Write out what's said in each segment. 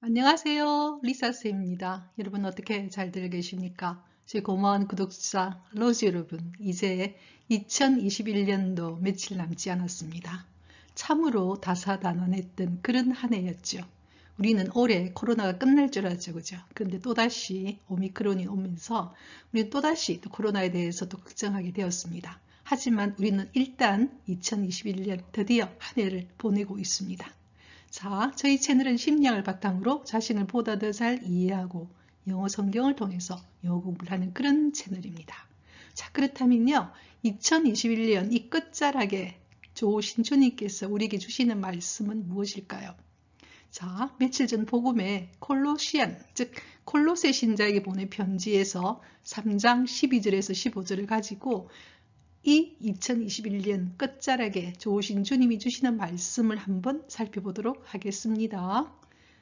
안녕하세요. 리사쌤입니다. 여러분 어떻게 잘들 계십니까? 제 고마운 구독자 로즈 여러분, 이제 2021년도 며칠 남지 않았습니다. 참으로 다사다난했던 그런 한 해였죠. 우리는 올해 코로나가 끝날 줄 알았죠, 그죠? 그런데 또다시 오미크론이 오면서 우리는 또다시 또 코로나에 대해서 또 걱정하게 되었습니다. 하지만 우리는 일단 2021년 드디어 한 해를 보내고 있습니다. 자, 저희 채널은 심리학을 바탕으로 자신을 보다 더 잘 이해하고 영어 성경을 통해서 영어 공부를 하는 그런 채널입니다. 자, 그렇다면요. 2021년 이 끝자락에 좋으신 주님께서 우리에게 주시는 말씀은 무엇일까요? 자, 며칠 전 복음에 콜로시안, 즉 콜로세 신자에게 보낸 편지에서 3장 12절에서 15절을 가지고 이 2021년 끝자락에 좋으신 주님이 주시는 말씀을 한번 살펴보도록 하겠습니다.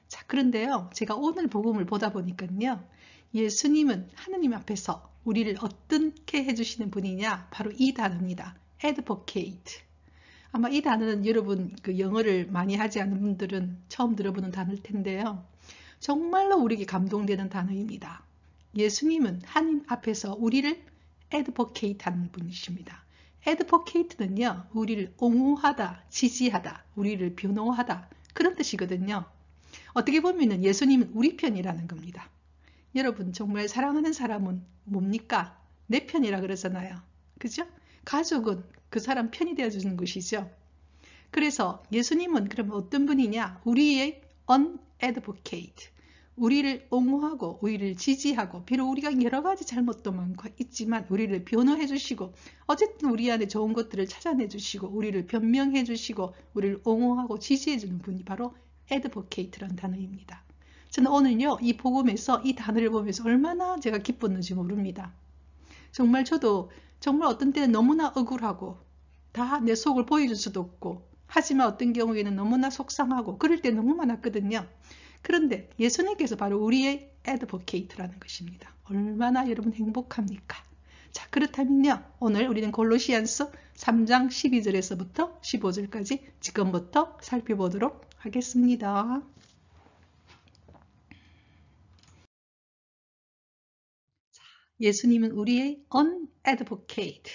자, 그런데요, 제가 오늘 복음을 보다 보니까요, 예수님은 하느님 앞에서 우리를 어떻게 해주시는 분이냐? 바로 이 단어입니다. advocate. 아마 이 단어는 여러분 그 영어를 많이 하지 않은 분들은 처음 들어보는 단어일 텐데요. 정말로 우리에게 감동되는 단어입니다. 예수님은 하나님 앞에서 우리를 advocate 하는 분이십니다. advocate는요, 우리를 옹호하다, 지지하다, 우리를 변호하다 그런 뜻이거든요. 어떻게 보면 예수님은 우리 편이라는 겁니다. 여러분 정말 사랑하는 사람은 뭡니까? 내 편이라 그러잖아요. 그죠? 가족은 그 사람 편이 되어주는 것이죠. 그래서 예수님은 그러면 어떤 분이냐? 우리의 unadvocate. 우리를 옹호하고 우리를 지지하고 비록 우리가 여러 가지 잘못도 많고 있지만 우리를 변호해 주시고 어쨌든 우리 안에 좋은 것들을 찾아내 주시고 우리를 변명해 주시고 우리를 옹호하고 지지해 주는 분이 바로 advocate라는 단어입니다. 저는 오늘요 이 복음에서 이 단어를 보면서 얼마나 제가 기뻤는지 모릅니다. 정말 저도 정말 어떤 때는 너무나 억울하고 다 내 속을 보여줄 수도 없고 하지만 어떤 경우에는 너무나 속상하고 그럴 때 너무 많았거든요. 그런데 예수님께서 바로 우리의 advocate라는 것입니다. 얼마나 여러분 행복합니까? 자, 그렇다면요. 오늘 우리는 골로시안서 3장 12절에서부터 15절까지 지금부터 살펴보도록 하겠습니다. 자, 예수님은 우리의 unadvocate.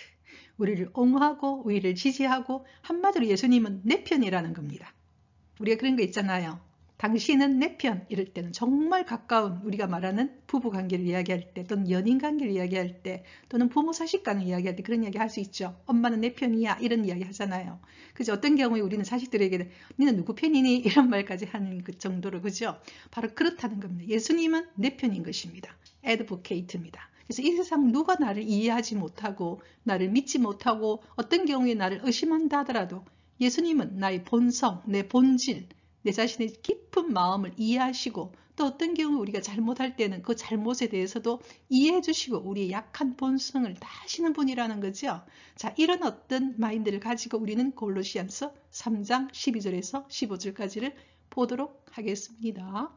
우리를 옹호하고 우리를 지지하고 한마디로 예수님은 내 편이라는 겁니다. 우리가 그런 거 있잖아요. 당신은 내 편 이럴 때는 정말 가까운 우리가 말하는 부부관계를 이야기할 때 또는 연인관계를 이야기할 때 또는 부모 자식간을 이야기할 때 그런 이야기 할 수 있죠. 엄마는 내 편이야 이런 이야기 하잖아요. 그죠? 어떤 경우에 우리는 자식들에게 너는 누구 편이니 이런 말까지 하는 그 정도로 그죠? 바로 그렇다는 겁니다. 예수님은 내 편인 것입니다. advocate입니다. 그래서 이 세상 누가 나를 이해하지 못하고 나를 믿지 못하고 어떤 경우에 나를 의심한다 하더라도 예수님은 나의 본성, 내 본질, 내 자신의 깊은 마음을 이해하시고 또 어떤 경우 우리가 잘못할 때는 그 잘못에 대해서도 이해해 주시고 우리의 약한 본성을 다 아시는 분이라는 거죠. 자, 이런 어떤 마인드를 가지고 우리는 골로시안서 3장 12절에서 15절까지를 보도록 하겠습니다.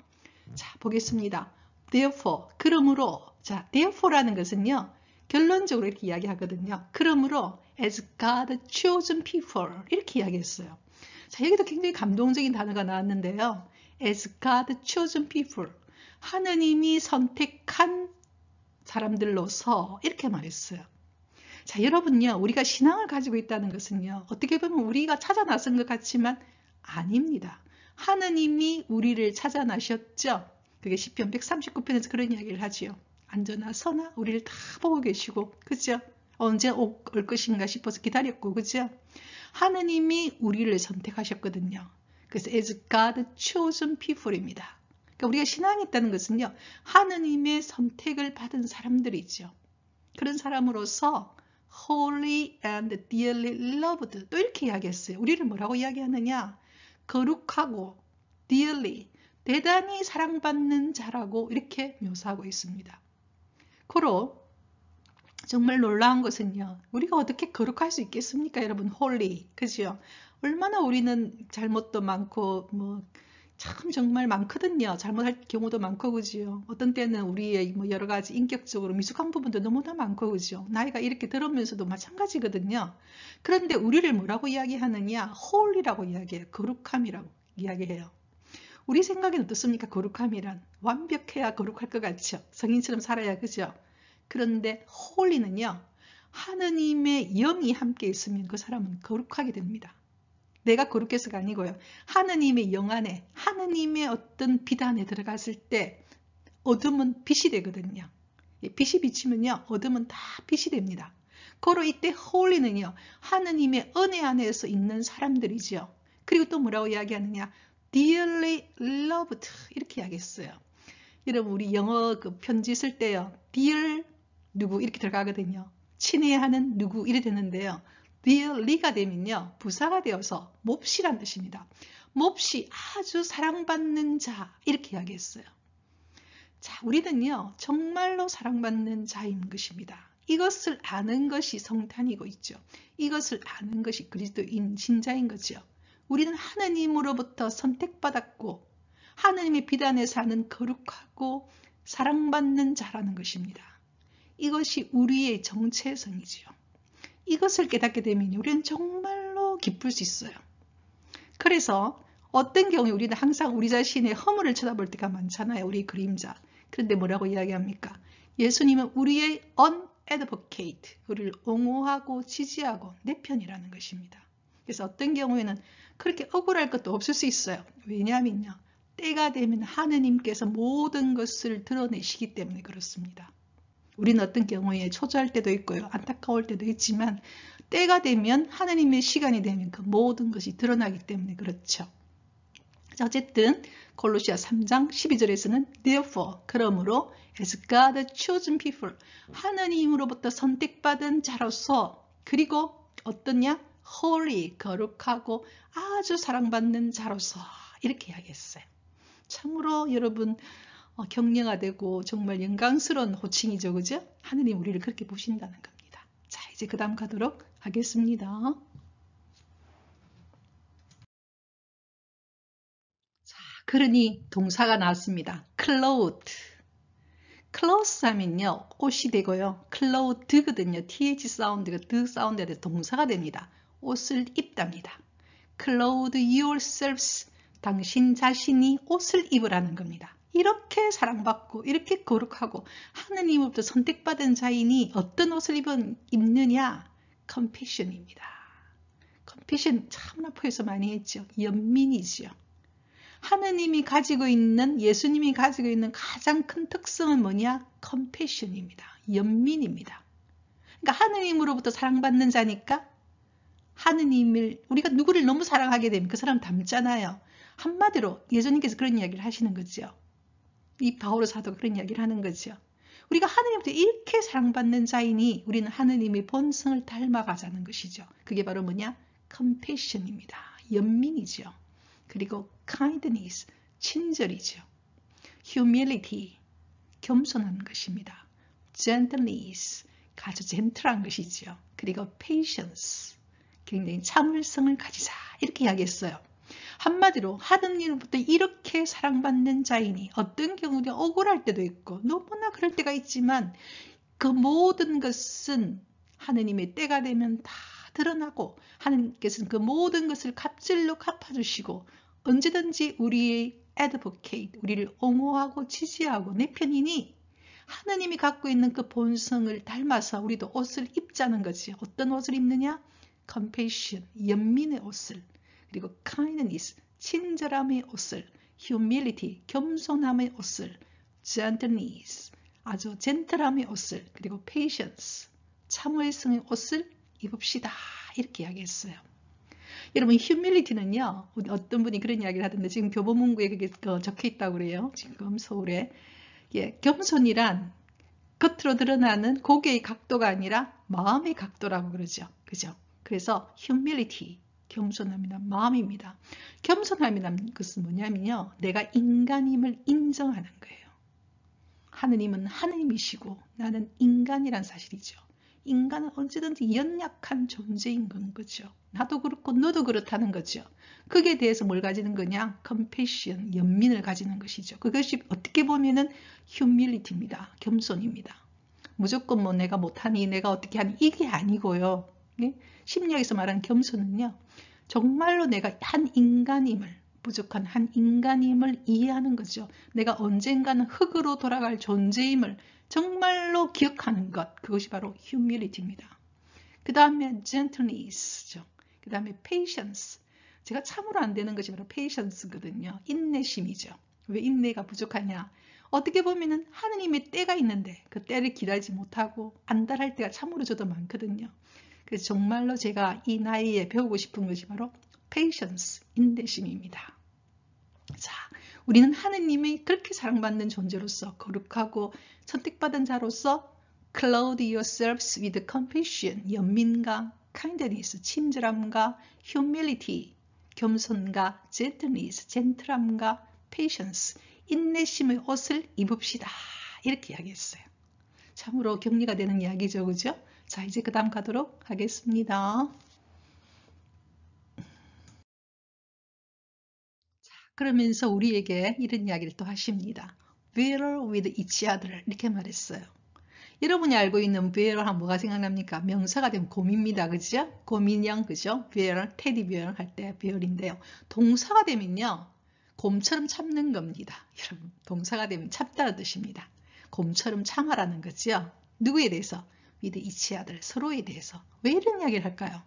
자, 보겠습니다. Therefore, 그러므로, 자, therefore라는 것은요, 결론적으로 이렇게 이야기하거든요. 그러므로, as God chosen people, 이렇게 이야기했어요. 자, 여기도 굉장히 감동적인 단어가 나왔는데요. As God chosen people, 하느님이 선택한 사람들로서 이렇게 말했어요. 자, 여러분요, 우리가 신앙을 가지고 있다는 것은요, 어떻게 보면 우리가 찾아 나선 것 같지만 아닙니다. 하느님이 우리를 찾아 나셨죠. 그게 시편 139편에서 그런 이야기를 하지요. 안전하 서나 우리를 다 보고 계시고, 그죠? 언제 올 것인가 싶어서 기다렸고, 그죠? 하느님이 우리를 선택하셨거든요. 그래서 as God chosen people입니다. 그러니까 우리가 신앙이 있다는 것은요, 하느님의 선택을 받은 사람들이죠. 그런 사람으로서 holy and dearly loved 또 이렇게 이야기했어요. 우리를 뭐라고 이야기하느냐? 거룩하고 dearly 대단히 사랑받는 자라고 이렇게 묘사하고 있습니다. 그로 정말 놀라운 것은요. 우리가 어떻게 거룩할 수 있겠습니까? 여러분 holy 그죠? 얼마나 우리는 잘못도 많고 참 정말 많거든요. 잘못할 경우도 많고 그죠? 어떤 때는 우리의 여러 가지 인격적으로 미숙한 부분도 너무나 많고 그죠? 나이가 이렇게 들으면서도 마찬가지거든요. 그런데 우리를 뭐라고 이야기하느냐? holy라고 이야기해요. 거룩함이라고 이야기해요. 우리 생각에는 어떻습니까? 거룩함이란 완벽해야 거룩할 것 같죠. 성인처럼 살아야, 그죠? 그런데 홀리는요, 하느님의 영이 함께 있으면 그 사람은 거룩하게 됩니다. 내가 거룩해서가 아니고요. 하느님의 영 안에, 하느님의 어떤 빛 안에 들어갔을 때 어둠은 빛이 되거든요. 빛이 비치면요, 어둠은 다 빛이 됩니다. 고로 이때 홀리는요, 하느님의 은혜 안에서 있는 사람들이죠. 그리고 또 뭐라고 이야기하느냐? dearly loved 이렇게 이야기했어요. 여러분, 우리 영어 그 편지 쓸 때요, dear 누구 이렇게 들어가거든요. 친애하는 누구 이래 되는데요. dearly가 되면요, 부사가 되어서 몹시란 뜻입니다. 몹시 아주 사랑받는 자 이렇게 이야기했어요. 자, 우리는요, 정말로 사랑받는 자인 것입니다. 이것을 아는 것이 성탄이고 있죠. 이것을 아는 것이 그리스도인 신자인 거죠. 우리는 하느님으로부터 선택받았고 하느님의 빛 안에 사는 거룩하고 사랑받는 자라는 것입니다. 이것이 우리의 정체성이지요. 이것을 깨닫게 되면 우리는 정말로 기쁠 수 있어요. 그래서 어떤 경우에 우리는 항상 우리 자신의 허물을 쳐다볼 때가 많잖아요. 우리 그림자. 그런데 뭐라고 이야기합니까? 예수님은 우리의 unadvocate, 우리를 옹호하고 지지하고 내 편이라는 것입니다. 그래서 어떤 경우에는 그렇게 억울할 것도 없을 수 있어요. 왜냐하면요, 때가 되면 하느님께서 모든 것을 드러내시기 때문에 그렇습니다. 우리는 어떤 경우에 초조할 때도 있고요, 안타까울 때도 있지만 때가 되면, 하느님의 시간이 되면 그 모든 것이 드러나기 때문에 그렇죠. 어쨌든 골로시아 3장 12절에서는 therefore, 그러므로 as God chosen people, 하느님으로부터 선택받은 자로서, 그리고 어떠냐? holy, 거룩하고 아주 사랑받는 자로서, 이렇게 이야기했어요. 참으로 여러분 격려가 되고 정말 영광스러운 호칭이죠. 그죠? 하느님 우리를 그렇게 보신다는 겁니다. 자, 이제 그 다음 가도록 하겠습니다. 자, 그러니 동사가 나왔습니다. clothed. clothes 하면요, 옷이 되고요. clothed거든요. th 사운드가 드 사운드가 돼서 동사가 됩니다. 옷을 입답니다. clothe yourselves. 당신 자신이 옷을 입으라는 겁니다. 이렇게 사랑받고 이렇게 거룩하고 하느님으로부터 선택받은 자인이 어떤 옷을 입느냐? compassion입니다. compassion 참 나포에서 많이 했죠. 연민이죠. 하느님이 가지고 있는, 예수님이 가지고 있는 가장 큰 특성은 뭐냐? compassion입니다. 연민입니다. 그러니까 하느님으로부터 사랑받는 자니까 하느님을, 우리가 누구를 너무 사랑하게 되면 그 사람 닮잖아요. 한마디로 예수님께서 그런 이야기를 하시는 거죠. 이 바오로 사도가 그런 이야기를 하는 거죠. 우리가 하느님부터 이렇게 사랑받는 자이니 우리는 하느님의 본성을 닮아가자는 것이죠. 그게 바로 뭐냐? compassion입니다. 연민이죠. 그리고 kindness, 친절이죠. humility, 겸손한 것입니다. gentleness, 아주 젠틀한 것이죠. 그리고 patience, 굉장히 참을성을 가지자, 이렇게 이야기했어요. 한마디로 하느님으로부터 이렇게 사랑받는 자이니 어떤 경우는 억울할 때도 있고 너무나 그럴 때가 있지만 그 모든 것은 하느님의 때가 되면 다 드러나고 하느님께서는 그 모든 것을 갑질로 갚아주시고 언제든지 우리의 advocate, 우리를 옹호하고 지지하고 내 편이니 하느님이 갖고 있는 그 본성을 닮아서 우리도 옷을 입자는 거지. 어떤 옷을 입느냐? compassion, 연민의 옷을, 그리고 kindness, 친절함의 옷을, humility, 겸손함의 옷을, gentleness, 아주 젠틀함의 옷을, 그리고 patience, 참을성의 옷을 입읍시다. 이렇게 이야기했어요. 여러분, humility는요, 어떤 분이 그런 이야기를 하던데 지금 교보문고에 그게 적혀 있다고 그래요. 지금 서울에. 예, 겸손이란 겉으로 드러나는 고개의 각도가 아니라 마음의 각도라고 그러죠. 그죠? 그래서 humility, 겸손함이란 마음입니다. 겸손함이란 것은 뭐냐면요, 내가 인간임을 인정하는 거예요. 하느님은 하느님이시고 나는 인간이란 사실이죠. 인간은 언제든지 연약한 존재인 건 거죠. 나도 그렇고 너도 그렇다는 거죠. 그게 대해서 뭘 가지는 거냐? compassion, 연민을 가지는 것이죠. 그것이 어떻게 보면은 humility입니다. 겸손입니다. 무조건 뭐 내가 못하니 내가 어떻게 하니 이게 아니고요. 심리학에서 말하는 겸손은요, 정말로 내가 한 인간임을 부족한 한 인간임을 이해하는 거죠. 내가 언젠가는 흙으로 돌아갈 존재임을 정말로 기억하는 것, 그것이 바로 humility입니다. 그 다음에 gentleness죠. 그 다음에 patience. 제가 참으로 안 되는 것이 바로 patience거든요. 인내심이죠. 왜 인내가 부족하냐? 어떻게 보면은 하느님의 때가 있는데 그 때를 기다리지 못하고 안달할 때가 참으로 저도 많거든요. 그래서 정말로 제가 이 나이에 배우고 싶은 것이 바로 patience, 인내심입니다. 자, 우리는 하느님의 그렇게 사랑받는 존재로서 거룩하고 선택받은 자로서 clothe yourselves with compassion, 연민과 kindness, 친절함과 humility, 겸손과 gentleness, 젠틀함과 patience, 인내심의 옷을 입읍시다. 이렇게 이야기했어요. 참으로 격려가 되는 이야기죠. 그죠? 자, 이제 그 다음 가도록 하겠습니다. 자, 그러면서 우리에게 이런 이야기를 또 하십니다. Bear with each other 이렇게 말했어요. 여러분이 알고 있는 bear 하면 뭐가 생각납니까? 명사가 되면 곰입니다. 그죠? 곰인형, 그죠? bear, 테디베어 할 때 bear인데요. 동사가 되면요. 곰처럼 참는 겁니다. 여러분, 동사가 되면 참다는 뜻입니다. 곰처럼 참아라는 거죠. 누구에 대해서? with each other, 서로에 대해서. 왜 이런 이야기를 할까요?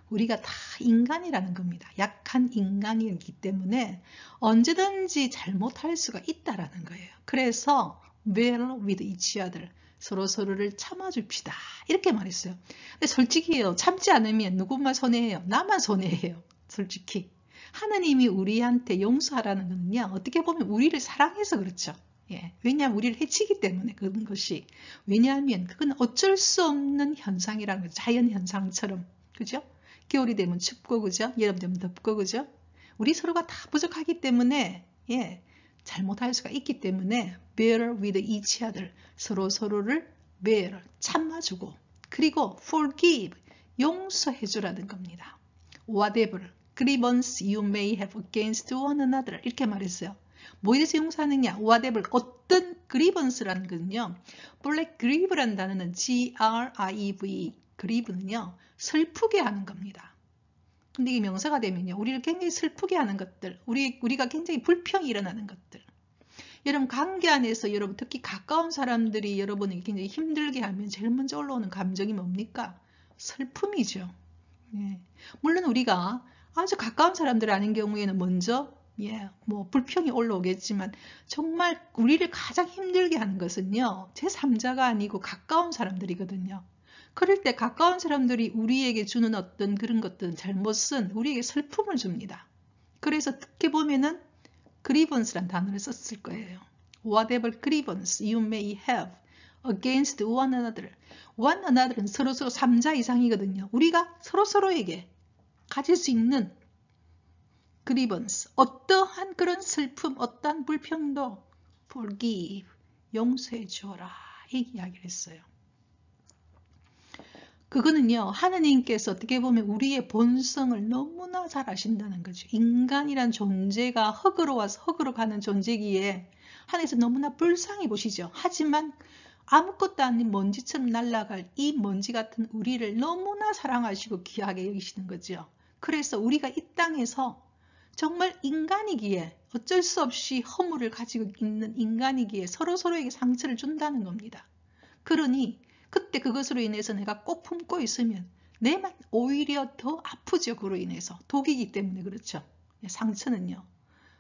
우리가 다 인간이라는 겁니다. 약한 인간이기 때문에 언제든지 잘못할 수가 있다라는 거예요. 그래서 bear with each other, 서로서로를 참아줍시다. 이렇게 말했어요. 근데 솔직히요. 참지 않으면 누구만 손해해요? 나만 손해해요. 솔직히. 하나님이 우리한테 용서하라는 것은요. 어떻게 보면 우리를 사랑해서 그렇죠. 예. 왜냐하면 우리를 해치기 때문에 그런 것이. 왜냐하면 그건 어쩔 수 없는 현상이라는 거죠. 자연현상처럼. 그죠? 겨울이 되면 춥고, 그죠? 여름 되면 덥고, 그죠? 우리 서로가 다 부족하기 때문에, 예. 잘못할 수가 있기 때문에 bear with each other, 서로서로를 bear, 참아주고, 그리고 forgive, 용서해주라는 겁니다. whatever grievance you may have against one another 이렇게 말했어요. 뭐에 대해서 용서하느냐? whatever, 어떤 grievance라는 것은요. 원래 grieve라는 단어는 G-R-I-E-V, grieve는요. 슬프게 하는 겁니다. 근데 이게 명사가 되면요. 우리를 굉장히 슬프게 하는 것들, 우리가 굉장히 불평이 일어나는 것들. 여러분 관계 안에서 여러분 특히 가까운 사람들이 여러분에게 굉장히 힘들게 하면 제일 먼저 올라오는 감정이 뭡니까? 슬픔이죠. 예. 물론 우리가 아주 가까운 사람들 아닌 경우에는 먼저 뭐 불평이 올라오겠지만 정말 우리를 가장 힘들게 하는 것은요. 제3자가 아니고 가까운 사람들이거든요. 그럴 때 가까운 사람들이 우리에게 주는 어떤 그런 것들은 잘못은 우리에게 슬픔을 줍니다. 그래서 어떻게 보면은 grievance란 단어를 썼을 거예요. Whatever grievance you may have against one another. one another는 서로서로 3자 이상이거든요. 우리가 서로서로에게 가질 수 있는 grievance, 어떠한 그런 슬픔, 어떠한 불평도 forgive, 용서해 주어라. 이 이야기를 했어요. 그거는요. 하느님께서 어떻게 보면 우리의 본성을 너무나 잘 아신다는 거죠. 인간이란 존재가 흙으로 와서 흙으로 가는 존재기에 하나님께서 너무나 불쌍히 보시죠. 하지만 아무것도 아닌 먼지처럼 날아갈 이 먼지 같은 우리를 너무나 사랑하시고 귀하게 여기시는 거죠. 그래서 우리가 이 땅에서 정말 인간이기에 어쩔 수 없이 허물을 가지고 있는 인간이기에 서로서로에게 상처를 준다는 겁니다. 그러니 그때 그것으로 인해서 내가 꼭 품고 있으면 내만 오히려 더 아프죠. 그로 인해서. 독이기 때문에 그렇죠. 상처는요.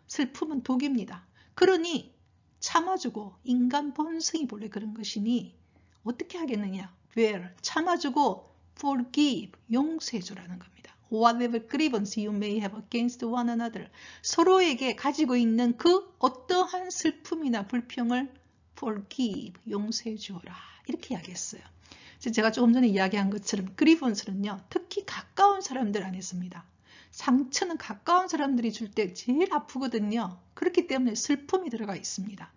슬픔은 독입니다. 그러니 참아주고 인간 본성이 본래 그런 것이니 어떻게 하겠느냐. bear, 참아주고 forgive, 용서해주라는 겁니다. whatever grievance you may have against one another. 서로에게 가지고 있는 그 어떠한 슬픔이나 불평을 forgive, 용서해 주어라. 이렇게 이야기했어요. 제가 조금 전에 이야기한 것처럼 grievance는요. 특히 가까운 사람들 안에 있습니다. 상처는 가까운 사람들이 줄 때 제일 아프거든요. 그렇기 때문에 슬픔이 들어가 있습니다.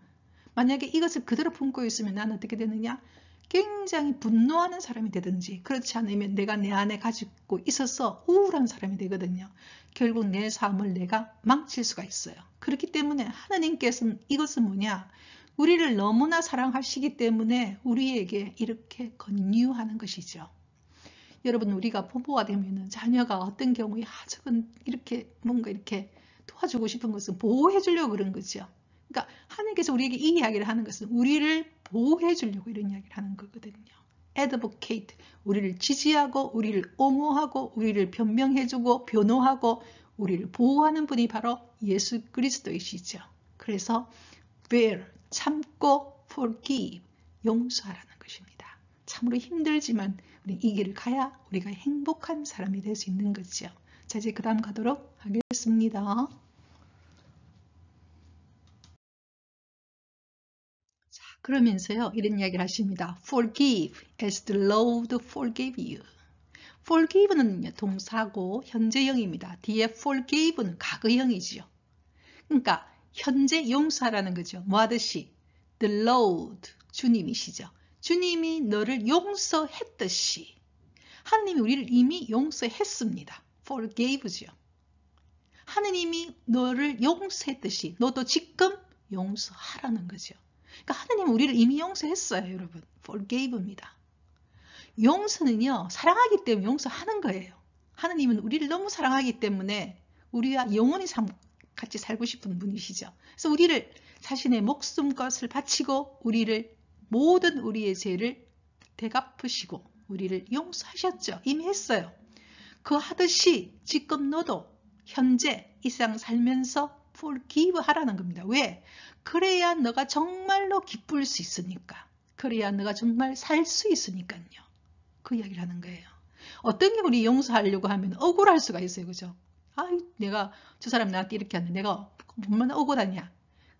만약에 이것을 그대로 품고 있으면 나는 어떻게 되느냐? 굉장히 분노하는 사람이 되든지 그렇지 않으면 내가 내 안에 가지고 있어서 우울한 사람이 되거든요. 결국 내 삶을 내가 망칠 수가 있어요. 그렇기 때문에 하나님께서는 이것은 뭐냐? 우리를 너무나 사랑하시기 때문에 우리에게 이렇게 권유하는 것이죠. 여러분 우리가 부모가 되면 자녀가 어떤 경우에 저건 이렇게 뭔가 이렇게 도와주고 싶은 것은 보호해 주려고 그런 거죠. 그러니까 하나님께서 우리에게 이 이야기를 하는 것은 우리를 보호해 주려고 이런 이야기를 하는 거거든요. advocate, 우리를 지지하고 우리를 옹호하고 우리를 변명해 주고 변호하고 우리를 보호하는 분이 바로 예수 그리스도이시죠. 그래서 bear, 참고 forgive, 용서하라는 것입니다. 참으로 힘들지만 우리 이 길을 가야 우리가 행복한 사람이 될 수 있는 거죠. 자, 이제 그 다음 가도록 하겠습니다. 자, 그러면서요, 이런 이야기를 하십니다. Forgive as the Lord forgave you. Forgive는 동사고 현재형입니다. 뒤에 forgave는 과거형이지요. 그러니까 현재 용서하라는 거죠. 뭐 하듯이 the Lord, 주님이시죠. 주님이 너를 용서했듯이 하느님이 우리를 이미 용서했습니다. forgave죠. 하느님이 너를 용서했듯이 너도 지금 용서하라는 거죠. 그러니까 하느님은 우리를 이미 용서했어요, 여러분. forgave입니다. 용서는요, 사랑하기 때문에 용서하는 거예요. 하느님은 우리를 너무 사랑하기 때문에 우리와 영원히 같이 살고 싶은 분이시죠. 그래서 우리를 자신의 목숨것을 바치고 우리를 모든 우리의 죄를 대갚으시고 우리를 용서하셨죠. 이미 했어요. 그 하듯이 지금 너도 현재 이 세상 살면서 forgive 하라는 겁니다. 왜? 그래야 너가 정말로 기쁠 수 있으니까. 그래야 너가 정말 살 수 있으니까요. 그 이야기를 하는 거예요. 어떤 게 우리 용서하려고 하면 억울할 수가 있어요. 그죠? 아, 내가 저 사람 나한테 이렇게 하는데 내가 얼마나 억울하냐.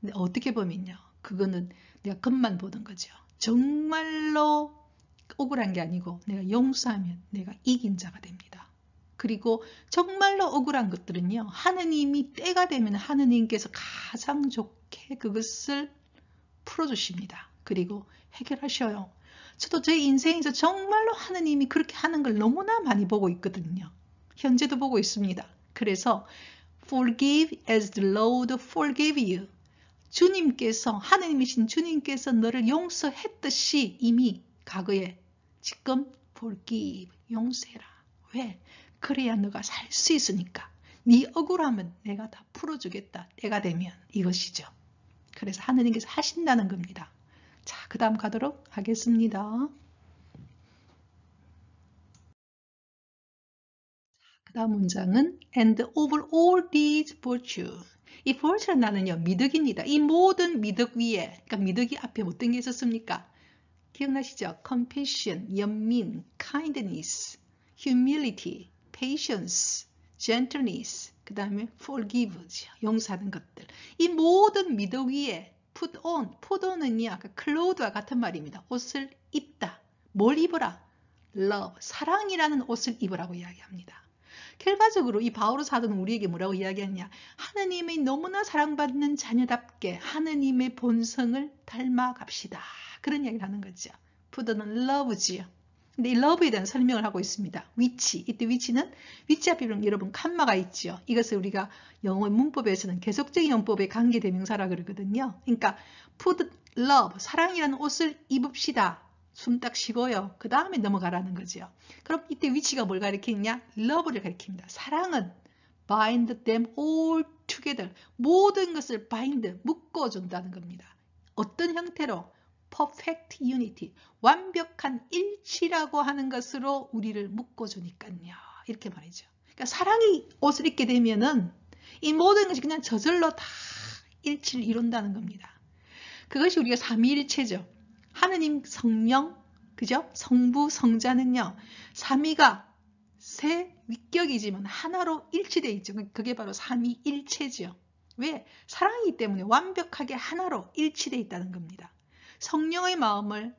근데 어떻게 보면요. 그거는 내가 겉만 보는 거죠. 정말로 억울한 게 아니고 내가 용서하면 내가 이긴 자가 됩니다. 그리고 정말로 억울한 것들은요. 하느님이 때가 되면 하느님께서 가장 좋게 그것을 풀어주십니다. 그리고 해결하셔요. 저도 제 인생에서 정말로 하느님이 그렇게 하는 걸 너무나 많이 보고 있거든요. 현재도 보고 있습니다. 그래서 forgive as the Lord forgave you. 주님께서, 하느님이신 주님께서 너를 용서했듯이 이미 과거에 지금 forgive, 용서해라. 왜? 그래야 너가 살 수 있으니까. 네 억울함은 내가 다 풀어주겠다. 때가 되면 이것이죠. 그래서 하느님께서 하신다는 겁니다. 자, 그 다음 가도록 하겠습니다. 그 다음 문장은 And over all these virtue. 이 virtue는 나는요, 미덕입니다. 이 모든 미덕 위에, 그러니까 미덕이 앞에 어떤 게 있었습니까? 기억나시죠? compassion, 연민, kindness, humility, patience, gentleness, 그 다음에 forgive, 용서하는 것들. 이 모든 미덕 위에 put on은요, 아까 clothe와 같은 말입니다. 옷을 입다. 뭘 입어라? love, 사랑이라는 옷을 입으라고 이야기합니다. 결과적으로 이 바오로 사도는 우리에게 뭐라고 이야기하냐? 하느님의 너무나 사랑받는 자녀답게 하느님의 본성을 닮아갑시다. 그런 이야기를 하는 거죠. 푸드는 love지요. 근데 이 love에 대한 설명을 하고 있습니다. 위치, 이때 위치는 위치 앞에 여러분 칸마가 있죠. 이것을 우리가 영어 문법에서는 계속적인 용법의 관계대명사라 그러거든요. 그러니까 put love, 사랑이라는 옷을 입읍시다. 숨 딱 쉬고요. 그 다음에 넘어가라는 거죠. 그럼 이때 위치가 뭘 가리키느냐? love를 가리킵니다. 사랑은 bind them all together. 모든 것을 bind, 묶어준다는 겁니다. 어떤 형태로? perfect unity. 완벽한 일치라고 하는 것으로 우리를 묶어주니까요. 이렇게 말이죠. 그러니까 사랑이 옷을 입게 되면은 이 모든 것이 그냥 저절로 다 일치를 이룬다는 겁니다. 그것이 우리가 삼위일체죠. 하느님 성령, 그죠? 성부, 성자는요. 삼위가 세 위격이지만 하나로 일치되어 있죠. 그게 바로 삼위일체죠. 왜? 사랑이기 때문에 완벽하게 하나로 일치되어 있다는 겁니다. 성령의 마음을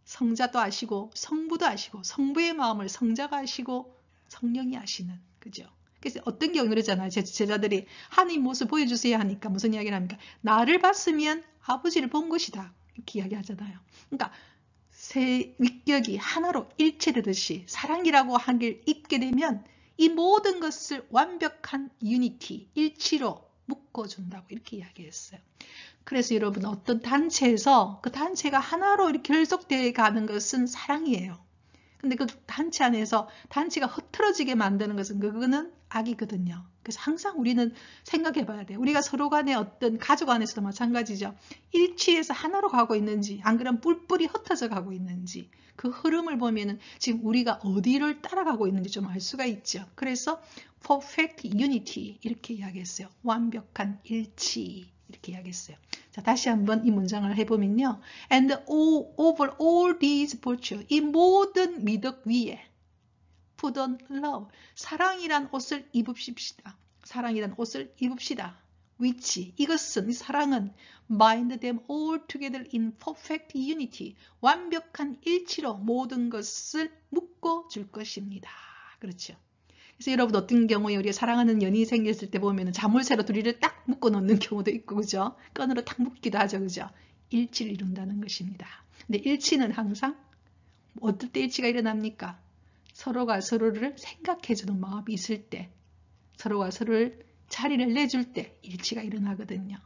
성자도 아시고 성부도 아시고 성부의 마음을 성자가 아시고 성령이 아시는, 그죠? 그래서 어떤 경우 그러잖아요. 제 제자들이 하나님 모습 보여주세요 하니까 무슨 이야기를 합니까? 나를 봤으면 아버지를 본 것이다. 이렇게 이야기하잖아요. 그러니까 세 위격이 하나로 일체되듯이 사랑이라고 한 길 입게 되면 이 모든 것을 완벽한 유니티, 일치로 묶어준다고 이렇게 이야기했어요. 그래서 여러분 어떤 단체에서 그 단체가 하나로 이렇게 결속되어 가는 것은 사랑이에요. 근데 그 단체 안에서 단체가 흐트러지게 만드는 것은 그거는 악이거든요. 그래서 항상 우리는 생각해 봐야 돼요. 우리가 서로 간에 어떤 가족 안에서도 마찬가지죠. 일치해서 하나로 가고 있는지, 안 그러면 뿔뿔이 흩어져 가고 있는지, 그 흐름을 보면은 지금 우리가 어디를 따라가고 있는지 좀 알 수가 있죠. 그래서 perfect unity 이렇게 이야기했어요. 완벽한 일치 이렇게 이야기했어요. 자, 다시 한번 이 문장을 해보면요. And over all these virtues, 이 모든 미덕 위에 put on love, 사랑이란 옷을 입읍시다. 사랑이란 옷을 입읍시다. which, 이것은, 이 사랑은 bind them all together in perfect unity, 완벽한 일치로 모든 것을 묶어 줄 것입니다. 그렇죠. 그래서 여러분 어떤 경우에 우리가 사랑하는 연인이 생겼을 때 보면 자물쇠로 둘이를 딱 묶어 놓는 경우도 있고, 그죠? 끈으로 딱 묶기도 하죠, 그죠? 일치를 이룬다는 것입니다. 근데 일치는 항상 어떨 때 일치가 일어납니까? 서로가 서로를 생각해주는 마음이 있을 때, 서로가 서로를 자리를 내줄 때 일치가 일어나거든요.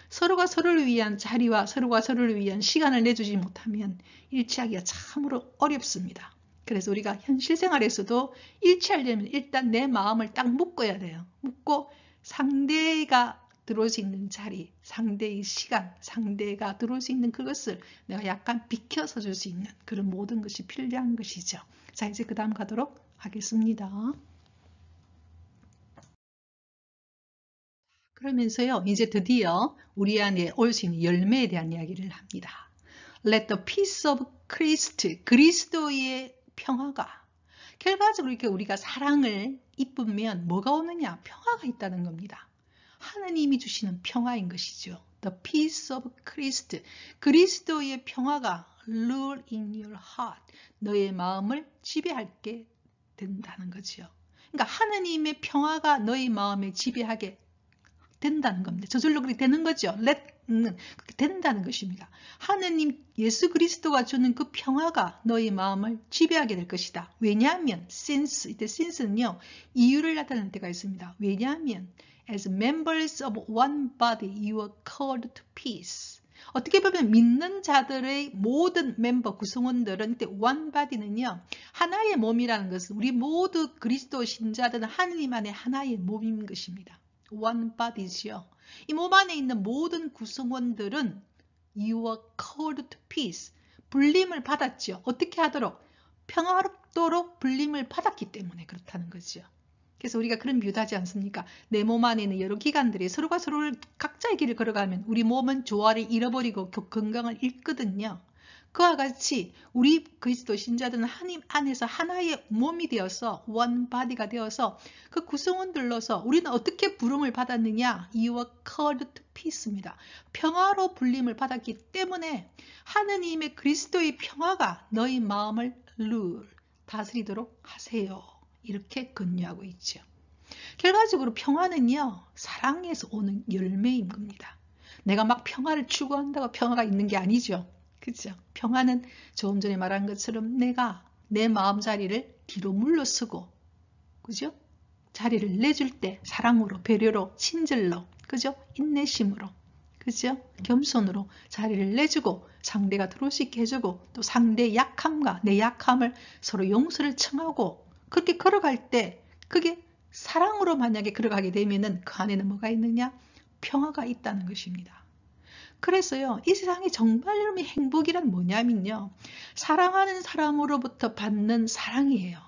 서로가 서로를 위한 자리와 서로가 서로를 위한 시간을 내주지 못하면 일치하기가 참으로 어렵습니다. 그래서 우리가 현실 생활에서도 일치하려면 일단 내 마음을 딱 묶어야 돼요. 묶고 상대가 들어올 수 있는 자리, 상대의 시간, 상대가 들어올 수 있는 그것을 내가 약간 비켜서 줄 수 있는 그런 모든 것이 필요한 것이죠. 자, 이제 그 다음 가도록 하겠습니다. 그러면서요, 이제 드디어 우리 안에 올 수 있는 열매에 대한 이야기를 합니다. Let the peace of Christ, 그리스도의 평화가, 결과적으로 이렇게 우리가 사랑을 입으면 뭐가 오느냐? 평화가 있다는 겁니다. 하나님이 주시는 평화인 것이죠. The peace of Christ, 그리스도의 평화가 rule in your heart, 너의 마음을 지배하게 된다는 거죠. 그러니까 하나님의 평화가 너의 마음에 지배하게 된다는 겁니다. 저절로 그렇게 되는 거죠. 그렇게 된다는 것입니다. 하느님 예수 그리스도가 주는 그 평화가 너의 마음을 지배하게 될 것이다. 왜냐하면 since, 이때 since는요, 이유를 나타내는 때가 있습니다. 왜냐하면 as members of one body you are called to peace. 어떻게 보면 믿는 자들의 모든 멤버 구성원들은 이때 one body는요, 하나의 몸이라는 것은 우리 모두 그리스도 신자들은 하느님 안에 하나의 몸인 것입니다. one body죠. 이 몸 안에 있는 모든 구성원들은 you are called to peace. 불림을 받았죠. 어떻게 하도록? 평화롭도록 불림을 받았기 때문에 그렇다는 거죠. 그래서 우리가 그런 비유하지 않습니까? 내 몸 안에 있는 여러 기관들이 서로가 서로를 각자의 길을 걸어가면 우리 몸은 조화를 잃어버리고 건강을 잃거든요. 그와 같이 우리 그리스도 신자들은 하나님 안에서 하나의 몸이 되어서 one body가 되어서 그 구성원들로서 우리는 어떻게 부름을 받았느냐? You are called to peace입니다. 평화로 불림을 받았기 때문에 하느님의 그리스도의 평화가 너희 마음을 rule, 다스리도록 하세요. 이렇게 권유하고 있죠. 결과적으로 평화는요, 사랑에서 오는 열매인 겁니다. 내가 막 평화를 추구한다고 평화가 있는 게 아니죠. 그죠? 평화는 조금 전에 말한 것처럼 내가 내 마음자리를 뒤로 물러서고, 그죠? 자리를 내줄 때 사랑으로, 배려로, 친절로, 그죠? 인내심으로, 그죠? 겸손으로 자리를 내주고 상대가 들어올 수 있게 해주고, 또 상대의 약함과 내 약함을 서로 용서를 청하고, 그렇게 걸어갈 때 그게 사랑으로 만약에 걸어가게 되면은 그 안에는 뭐가 있느냐? 평화가 있다는 것입니다. 그래서요, 이 세상에 정말 여러분의 행복이란 뭐냐면요, 사랑하는 사람으로부터 받는 사랑이에요.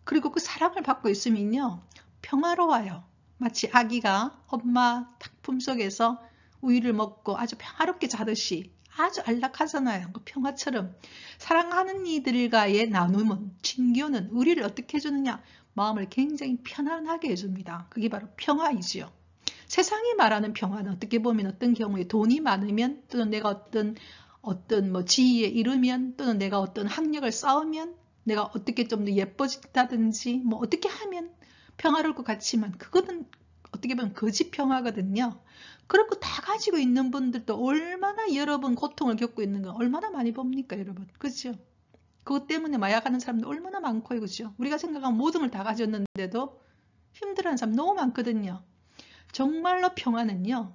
그리고 그 사랑을 받고 있으면요, 평화로워요. 마치 아기가 엄마 품속에서 우유를 먹고 아주 평화롭게 자듯이 아주 안락하잖아요. 그 평화처럼 사랑하는 이들과의 나눔은, 친교는 우리를 어떻게 해주느냐? 마음을 굉장히 편안하게 해줍니다. 그게 바로 평화이지요. 세상이 말하는 평화는 어떻게 보면 어떤 경우에 돈이 많으면, 또는 내가 어떤 뭐 지위에 이르면, 또는 내가 어떤 학력을 쌓으면, 내가 어떻게 좀 더 예뻐진다든지, 뭐 어떻게 하면 평화로울 것 같지만, 그거는 어떻게 보면 거짓 평화거든요. 그렇고 다 가지고 있는 분들도 얼마나 여러분 고통을 겪고 있는 거 얼마나 많이 봅니까, 여러분? 그죠? 그것 때문에 마약하는 사람도 얼마나 많고요, 그죠? 우리가 생각한 모든 걸 다 가졌는데도 힘들어하는 사람 너무 많거든요. 정말로 평화는요,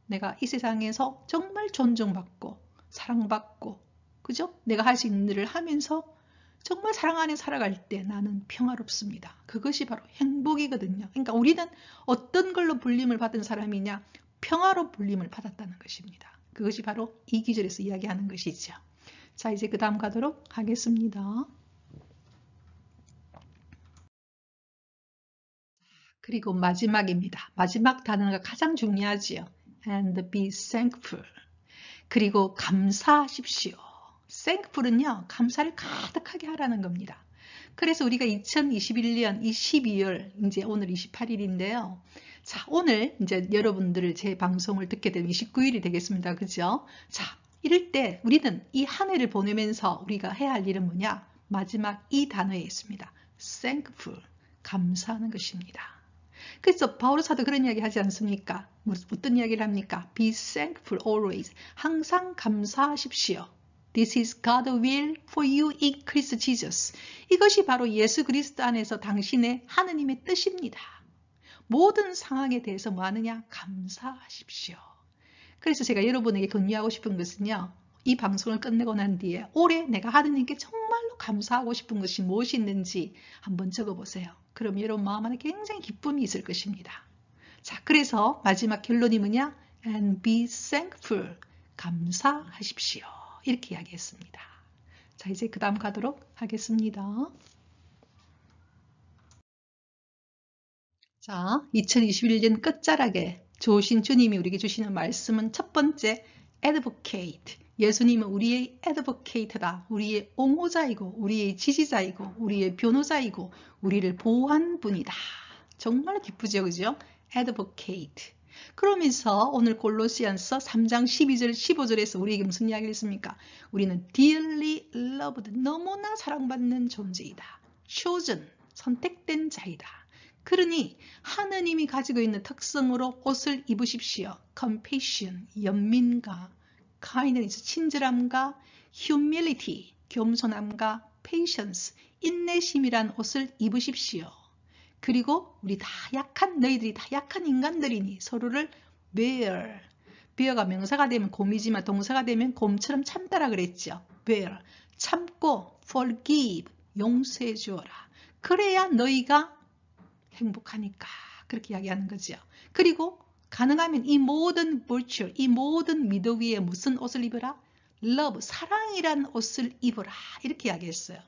내가 이 세상에서 정말 존중받고 사랑받고, 그죠? 내가 할 수 있는 일을 하면서 정말 사랑 안에 살아갈 때 나는 평화롭습니다. 그것이 바로 행복이거든요. 그러니까 우리는 어떤 걸로 불림을 받은 사람이냐? 평화로 불림을 받았다는 것입니다. 그것이 바로 이 기절에서 이야기하는 것이죠. 자, 이제 그 다음 가도록 하겠습니다. 그리고 마지막입니다. 마지막 단어가 가장 중요하지요. And be thankful. 그리고 감사하십시오. thankful은요, 감사를 가득하게 하라는 겁니다. 그래서 우리가 2021년 12월, 이제 오늘 28일인데요. 자, 오늘 이제 여러분들 제 방송을 듣게 되면 29일이 되겠습니다. 그죠? 자, 이럴 때 우리는 이 한 해를 보내면서 우리가 해야 할 일은 뭐냐? 마지막 이 단어에 있습니다. thankful. 감사하는 것입니다. 그래서 바울 사도 그런 이야기 하지 않습니까? 어떤 이야기를 합니까? Be thankful always. 항상 감사하십시오. This is God's will for you in Christ Jesus. 이것이 바로 예수 그리스도 안에서 당신의 하느님의 뜻입니다. 모든 상황에 대해서 뭐 하느냐? 감사하십시오. 그래서 제가 여러분에게 권유하고 싶은 것은요. 이 방송을 끝내고 난 뒤에 올해 내가 하느님께 정말로 감사하고 싶은 것이 무엇이 있는지 한번 적어보세요. 그럼 여러분 마음 안에 굉장히 기쁨이 있을 것입니다. 자, 그래서 마지막 결론이 뭐냐? And be thankful. 감사하십시오. 이렇게 이야기했습니다. 자, 이제 그 다음 가도록 하겠습니다. 자, 2021년 끝자락에 좋으신 주님이 우리에게 주시는 말씀은 첫 번째, advocate. 예수님은 우리의 advocate다. 우리의 옹호자이고, 우리의 지지자이고, 우리의 변호자이고, 우리를 보호한 분이다. 정말 기쁘죠, 그죠? advocate. 그러면서 오늘 골로시안서 3장 12절, 15절에서 우리에게 무슨 이야기를 했습니까? 우리는 dearly loved, 너무나 사랑받는 존재이다. chosen, 선택된 자이다. 그러니 하느님이 가지고 있는 특성으로 옷을 입으십시오. compassion, 연민과 kindness, 친절함과 humility, 겸손함과 patience, 인내심이란 옷을 입으십시오. 그리고 우리 다 약한, 너희들이 다 약한 인간들이니 서로를 bear. bear가 명사가 되면 곰이지만 동사가 되면 곰처럼 참다라 그랬죠. bear. 참고 forgive. 용서해 주어라. 그래야 너희가 행복하니까. 그렇게 이야기하는 거죠. 그리고 가능하면 이 모든 virtue, 이 모든 미덕 위에 무슨 옷을 입어라? love, 사랑이란 옷을 입어라. 이렇게 이야기했어요.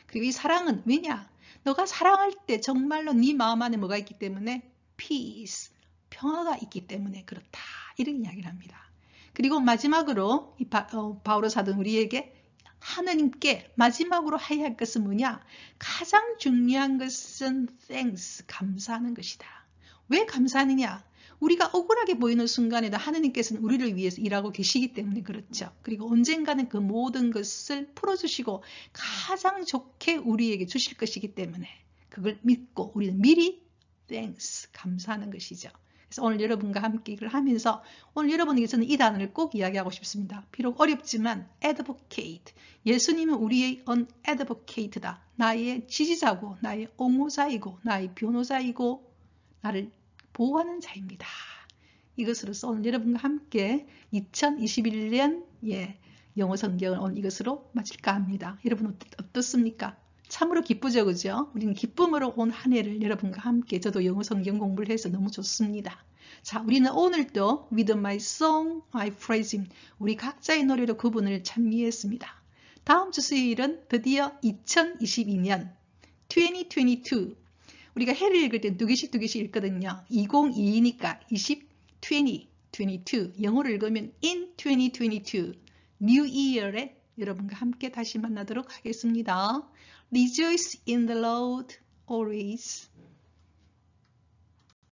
그리고 이 사랑은 왜냐? 너가 사랑할 때 정말로 네 마음 안에 뭐가 있기 때문에 peace, 평화가 있기 때문에 그렇다. 이런 이야기를 합니다. 그리고 마지막으로 이 바오로 사도는 우리에게 하느님께 마지막으로 해야 할 것은 뭐냐? 가장 중요한 것은 thanks, 감사하는 것이다. 왜 감사하느냐? 우리가 억울하게 보이는 순간에도 하느님께서는 우리를 위해서 일하고 계시기 때문에 그렇죠. 그리고 언젠가는 그 모든 것을 풀어주시고 가장 좋게 우리에게 주실 것이기 때문에 그걸 믿고 우리는 미리 thanks, 감사하는 것이죠. 그래서 오늘 여러분과 함께 이걸 하면서 오늘 여러분에게 저는 이 단어를 꼭 이야기하고 싶습니다. 비록 어렵지만 advocate. 예수님은 우리의 advocate다. 나의 지지자고 나의 옹호자이고 나의 변호자이고 나를 보호하는 자입니다. 이것으로서 오늘 여러분과 함께 2021년 영어 성경을 오늘 이것으로 마칠까 합니다. 여러분 어떻습니까? 참으로 기쁘죠, 그죠? 우리는 기쁨으로 온 한 해를 여러분과 함께 저도 영어 성경 공부를 해서 너무 좋습니다. 자, 우리는 오늘도 With my song I praise him. 우리 각자의 노래로 그분을 찬미했습니다. 다음 주 수요일은 드디어 2022년 2022 우리가 해를 읽을 때 두 개씩 읽거든요. 2022니까 22 영어를 읽으면 in 2022 New Year에 여러분과 함께 다시 만나도록 하겠습니다. Rejoice in the Lord always.